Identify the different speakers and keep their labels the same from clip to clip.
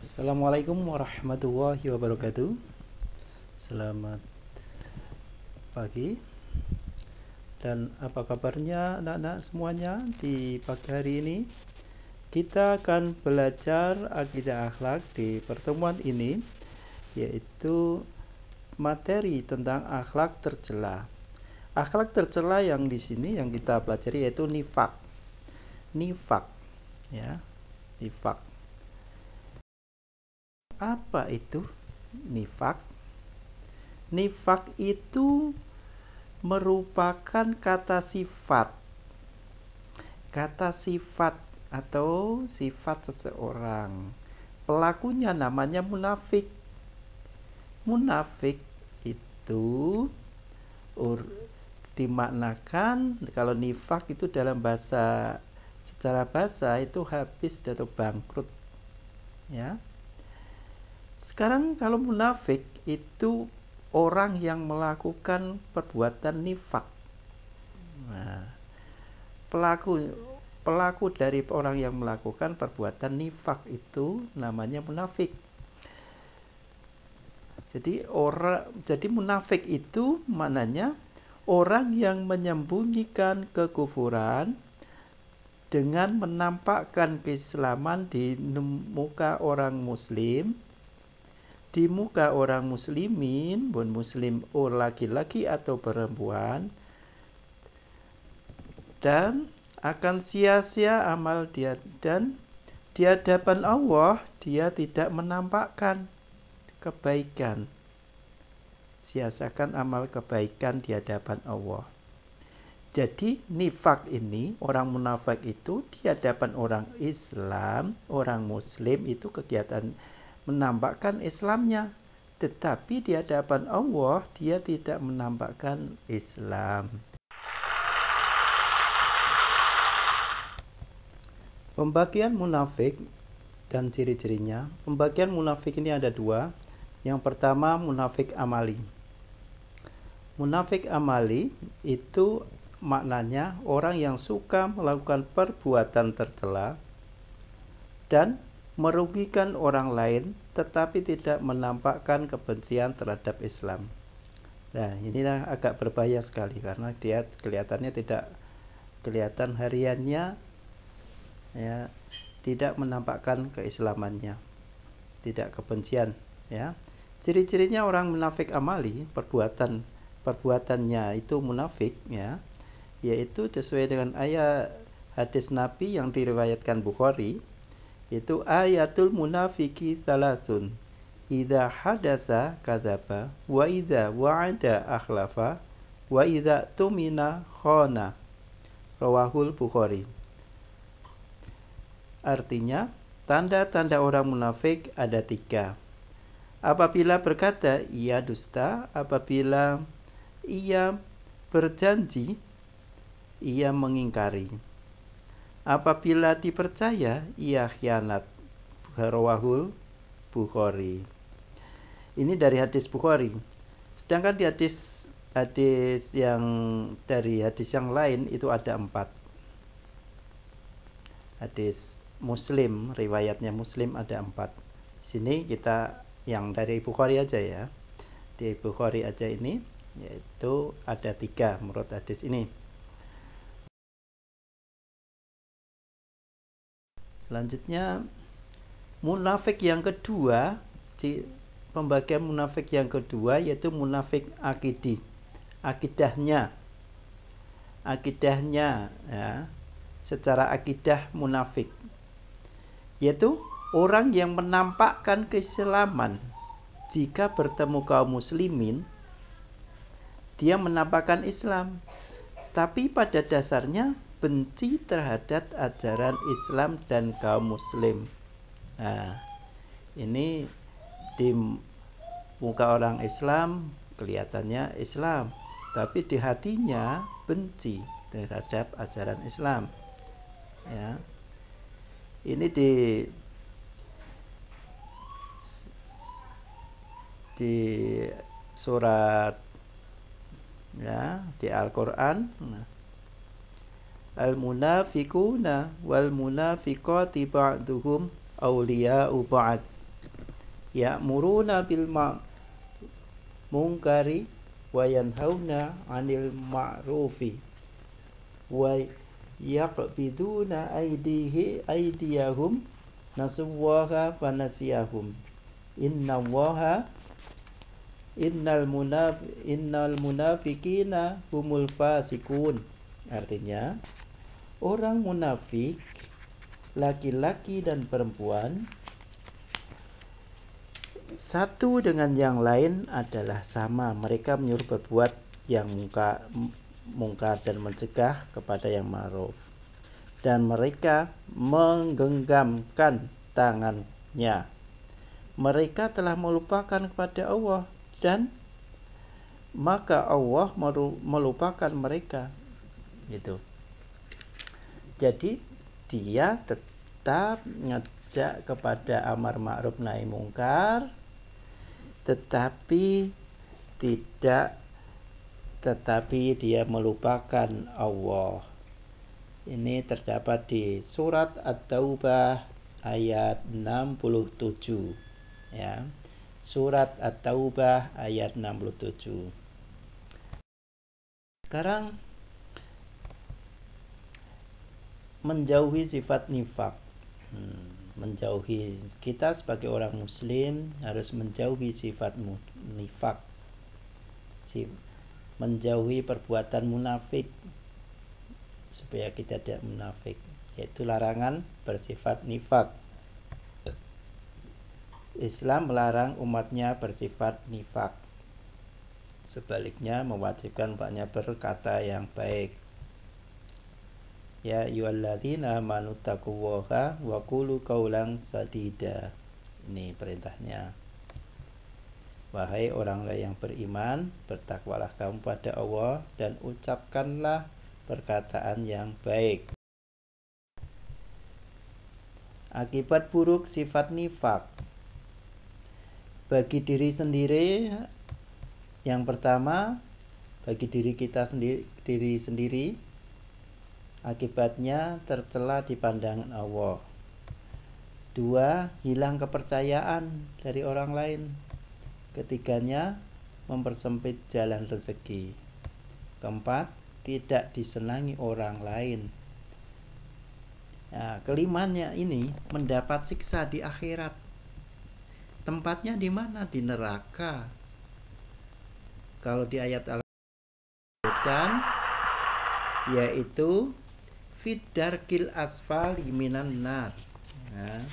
Speaker 1: Assalamualaikum warahmatullahi wabarakatuh. Selamat pagi. Dan apa kabarnya anak-anak semuanya di pagi hari ini? Kita akan belajar akidah akhlak di pertemuan ini, yaitu materi tentang akhlak tercela. Akhlak tercela yang di sini yang kita pelajari yaitu nifak. Nifak, ya, nifak. Apa itu nifak? Nifak itu merupakan kata sifat atau sifat seseorang. Pelakunya namanya munafik. Munafik itu dimaknakan, kalau nifak itu dalam secara bahasa itu habis atau bangkrut, ya. Sekarang kalau munafik itu orang yang melakukan perbuatan nifak. Nah, pelaku dari orang yang melakukan perbuatan nifak itu namanya munafik. Jadi munafik itu maknanya orang yang menyembunyikan kekufuran dengan menampakkan keislaman di muka orang muslim, di muka orang muslimin, pun muslim laki-laki atau perempuan, dan akan sia-sia amal dia, dan di hadapan Allah dia tidak menampakkan kebaikan. Sia-siakan amal kebaikan di hadapan Allah. Jadi nifak ini, orang munafik itu di hadapan orang Islam, orang muslim itu kegiatan menampakkan Islamnya, tetapi di hadapan Allah dia tidak menampakkan Islam. Pembagian munafik dan ciri-cirinya. Pembagian munafik ini ada dua. Yang pertama munafik amali. Munafik amali itu maknanya orang yang suka melakukan perbuatan tercela dan merugikan orang lain tetapi tidak menampakkan kebencian terhadap Islam. Nah, inilah agak berbahaya sekali karena dia kelihatannya tidak kelihatan hariannya, ya, tidak menampakkan keislamannya, tidak kebencian, ya. Ciri-cirinya orang munafik amali, perbuatannya itu munafik, ya, yaitu sesuai dengan ayat hadis Nabi yang diriwayatkan Bukhari, itu ayatul munafiki salasun, idza hadasa kadzaba, wa idza wa'ada akhlafa, wa idza tumina khana. Rawahul Bukhari. Artinya, tanda-tanda orang munafik ada 3. Apabila berkata, ia dusta. Apabila ia berjanji, ia mengingkari. Apabila dipercaya, ia khianat. Rawahul Bukhari. Ini dari hadis Bukhari. Sedangkan di hadis yang dari hadis yang lain itu ada 4. Hadis Muslim, riwayatnya Muslim ada 4. Di sini kita yang dari Bukhari aja, ya. Di Bukhari aja ini yaitu ada 3 menurut hadis ini. Selanjutnya munafik yang kedua, pembagian munafik yang kedua yaitu munafik akidahnya, ya, secara akidah munafik, yaitu orang yang menampakkan keislaman jika bertemu kaum muslimin, dia menampakkan Islam, tapi pada dasarnya benci terhadap ajaran Islam dan kaum muslim. Nah, ini di muka orang Islam kelihatannya Islam, tapi di hatinya benci terhadap ajaran Islam, ya. Ini di surat, ya, di Al-Qur'an. Al-munafiquna wal munafiqati ba'duhum awliya'u ba'd. ya'muruna bil munkari wa yanhauna 'anil ma'rufi wa yaqbiduna aydiyahum nasuwaha fanasiyahum innal munafiqina humul fasikun. Artinya orang munafik laki-laki dan perempuan satu dengan yang lain adalah sama. Mereka menyuruh berbuat yang mungkar dan mencegah kepada yang ma'ruf, dan mereka menggenggamkan tangannya. Mereka telah melupakan kepada Allah, dan maka Allah melupakan mereka. Gitu. Jadi dia tetap ngajak kepada amar ma'ruf nahi mungkar, tetapi dia melupakan Allah. Ini terdapat di surat At-Taubah ayat 67, ya. Surat At-Taubah ayat 67. Sekarang menjauhi sifat nifak. Menjauhi, kita sebagai orang muslim harus menjauhi sifat nifak, menjauhi perbuatan munafik supaya kita tidak munafik, yaitu larangan bersifat nifak. Islam melarang umatnya bersifat nifak, sebaliknya mewajibkan umatnya berkata yang baik. Ya ayyuhalladzina amanu taqullaha wa qulu qawlan sadida. Ini perintahnya. Wahai orang yang beriman, bertakwalah kamu pada Allah dan ucapkanlah perkataan yang baik. Akibat buruk sifat nifak bagi diri sendiri, yang pertama bagi diri kita sendiri, akibatnya tercela di pandangan Allah. 2, hilang kepercayaan dari orang lain. Ketiganya, mempersempit jalan rezeki. 4, tidak disenangi orang lain. Nah, kelimanya ini mendapat siksa di akhirat. Tempatnya di mana? Di neraka. Kalau di ayat Al-Qur'an yaitu Fiddarkil asfali minan nar. Nah,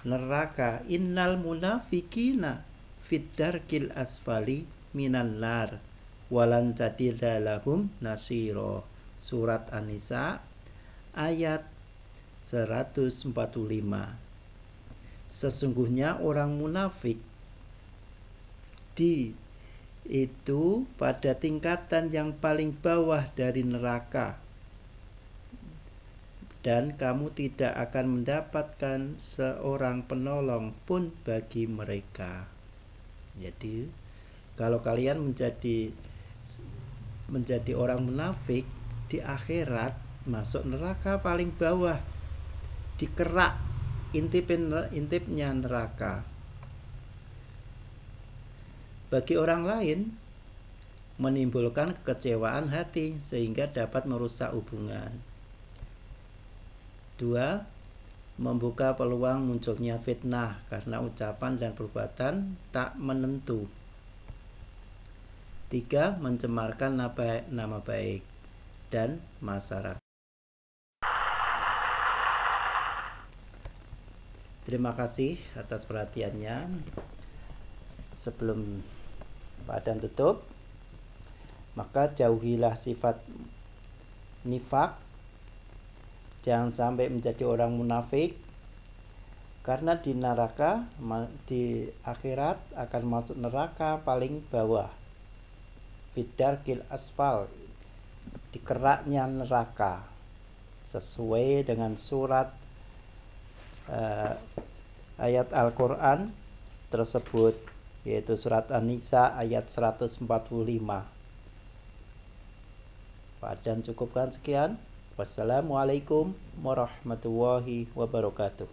Speaker 1: neraka. Innal munafiqina fiddarkil asfali minan nar walan tajida lahum nasiro. Surat An-Nisa ayat 145. Sesungguhnya orang munafik itu pada tingkatan yang paling bawah dari neraka, dan kamu tidak akan mendapatkan seorang penolong pun bagi mereka. Jadi kalau kalian menjadi orang munafik, di akhirat masuk neraka paling bawah, dikerak intipnya neraka. Bagi orang lain menimbulkan kekecewaan hati sehingga dapat merusak hubungan. 2, membuka peluang munculnya fitnah karena ucapan dan perbuatan tak menentu. 3, mencemarkan nama baik dan masyarakat. Terima kasih atas perhatiannya. Sebelum badan tutup, maka jauhilah sifat nifak. Jangan sampai menjadi orang munafik, karena di neraka, di akhirat akan masuk neraka paling bawah. Fiddarkil asfal, dikeraknya neraka, sesuai dengan surat ayat Al-Quran tersebut, yaitu surat An-Nisa ayat 145. Dan cukupkan sekian. Wassalamualaikum warahmatullahi wabarakatuh.